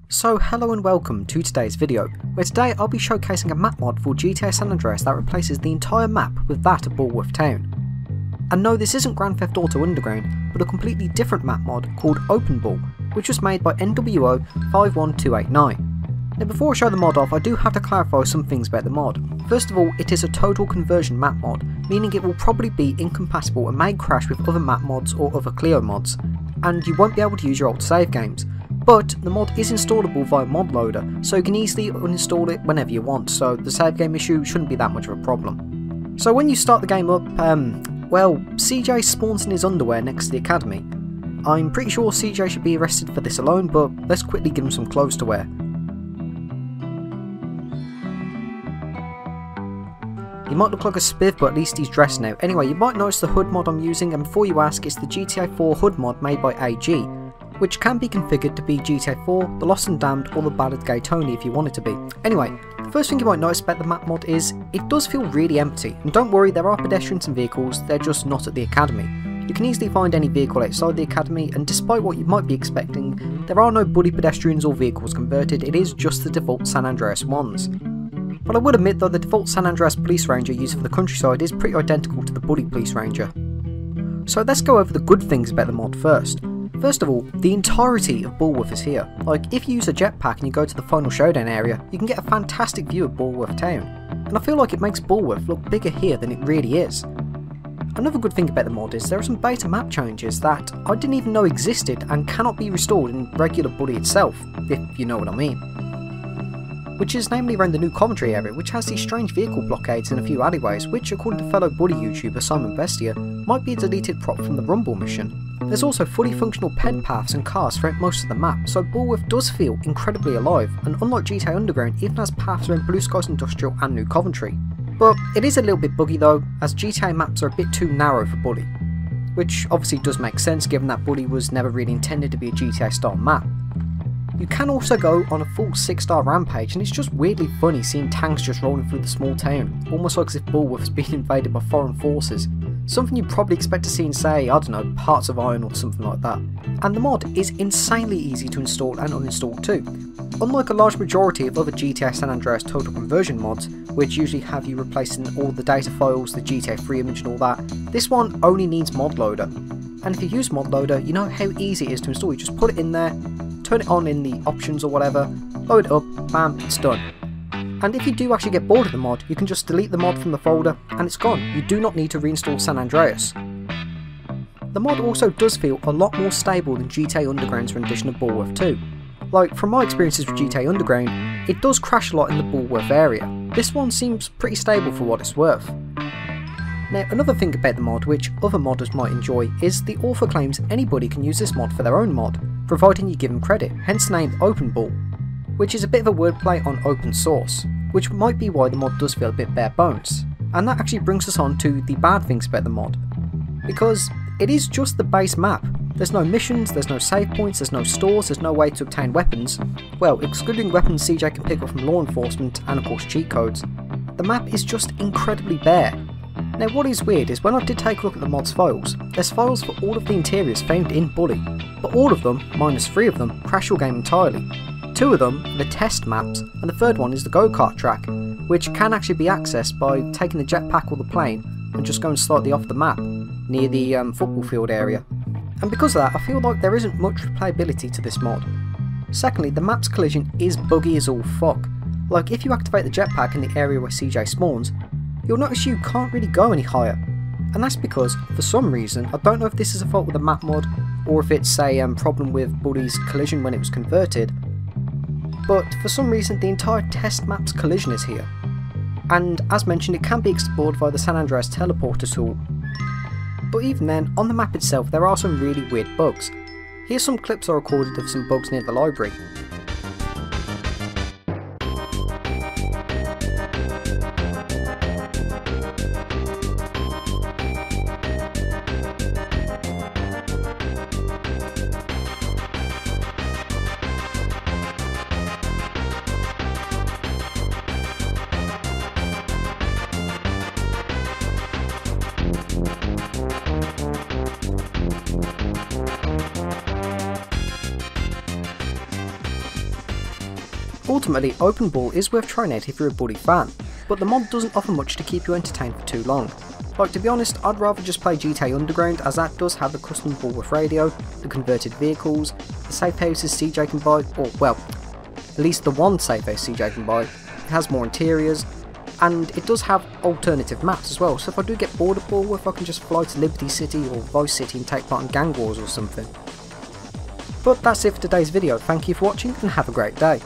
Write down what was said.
So hello and welcome to today's video, where today I'll be showcasing a map mod for GTA San Andreas that replaces the entire map with that of Bullworth Town. And no, this isn't Grand Theft Auto Underground, but a completely different map mod called OpenBull, which was made by NWO51289. Now before I show the mod off, I do have to clarify some things about the mod. First of all, it is a total conversion map mod, meaning it will probably be incompatible and may crash with other map mods or other Clio mods, and you won't be able to use your old save games. But the mod is installable via mod loader, so you can easily uninstall it whenever you want, so the save game issue shouldn't be that much of a problem. So when you start the game up, well, CJ spawns in his underwear next to the academy. I'm pretty sure CJ should be arrested for this alone, but let's quickly give him some clothes to wear. He might look like a spiv, but at least he's dressed now. Anyway, you might notice the hood mod I'm using, and before you ask, it's the GTA4 Hood Mod made by AG, which can be configured to be GTA 4, The Lost and Damned, or the Ballad Gay Tony if you want it to be. Anyway, the first thing you might notice about the map mod is, it does feel really empty, and don't worry, there are pedestrians and vehicles, they're just not at the academy. You can easily find any vehicle outside the academy, and despite what you might be expecting, there are no bully pedestrians or vehicles converted, it is just the default San Andreas ones. But I would admit though, the default San Andreas police ranger used for the countryside is pretty identical to the bully police ranger. So let's go over the good things about the mod first. First of all, the entirety of Bullworth is here. Like, if you use a jetpack and you go to the final showdown area, you can get a fantastic view of Bullworth Town. And I feel like it makes Bullworth look bigger here than it really is. Another good thing about the mod is there are some beta map changes that I didn't even know existed and cannot be restored in regular Bully itself, if you know what I mean. Which is namely around the new commentary area, which has these strange vehicle blockades in a few alleyways, which according to fellow Bully YouTuber Simon Bestia, might be a deleted prop from the Rumble mission. There's also fully functional ped paths and cars throughout most of the map, so Bullworth does feel incredibly alive, and unlike GTA Underground, even has paths around Blue Skies Industrial and New Coventry. But it is a little bit buggy though, as GTA maps are a bit too narrow for Bully, which obviously does make sense given that Bully was never really intended to be a GTA style map. You can also go on a full 6-star Rampage, and it's just weirdly funny seeing tanks just rolling through the small town, almost like as if Bullworth has been invaded by foreign forces. Something you'd probably expect to see in, say, I don't know, Parts of Iron or something like that. And the mod is insanely easy to install and uninstall too. Unlike a large majority of other GTA San Andreas total conversion mods, which usually have you replacing all the data files, the GTA3 image and all that, this one only needs mod loader. And if you use mod loader, you know how easy it is to install. You just put it in there, turn it on in the options or whatever, load it up, bam, it's done. And if you do actually get bored of the mod, you can just delete the mod from the folder and it's gone. You do not need to reinstall San Andreas. The mod also does feel a lot more stable than GTA Underground's rendition of Bullworth 2. Like, from my experiences with GTA Underground, it does crash a lot in the Bullworth area. This one seems pretty stable for what it's worth. Now, another thing about the mod which other modders might enjoy is the author claims anybody can use this mod for their own mod, providing you give them credit, hence the name OpenBull, which is a bit of a wordplay on open source, which might be why the mod does feel a bit bare bones. And that actually brings us on to the bad things about the mod, because it is just the base map. There's no missions, there's no save points, there's no stores, there's no way to obtain weapons, well, excluding weapons CJ can pick up from law enforcement and of course cheat codes. The map is just incredibly bare. Now what is weird is when I did take a look at the mod's files, there's files for all of the interiors found in Bully, but all of them, minus 3 of them, crash your game entirely. 2 of them are the test maps, and the third one is the go-kart track, which can actually be accessed by taking the jetpack or the plane and just going slightly off the map, near the football field area. And because of that, I feel like there isn't much replayability to this mod. Secondly, the map's collision is buggy as all fuck. Like, if you activate the jetpack in the area where CJ spawns, you'll notice you can't really go any higher. And that's because, for some reason, I don't know if this is a fault with the map mod, or if it's a problem with Bully's collision when it was converted, but for some reason the entire test map's collision is here. And as mentioned, it can be explored via the San Andreas teleporter tool. But even then, on the map itself there are some really weird bugs. Here's some clips I recorded of some bugs near the library. Ultimately, OpenBull is worth trying out if you're a Bully fan, but the mod doesn't offer much to keep you entertained for too long. Like, to be honest, I'd rather just play GTA Underground, as that does have the custom Bullworth radio, the converted vehicles, the safe houses CJ can buy, or well, at least the one safe house CJ can buy. It has more interiors, and it does have alternative maps as well, so if I do get bored of Bullworth I can just fly to Liberty City or Vice City and take part in gang wars or something. But that's it for today's video, thank you for watching and have a great day.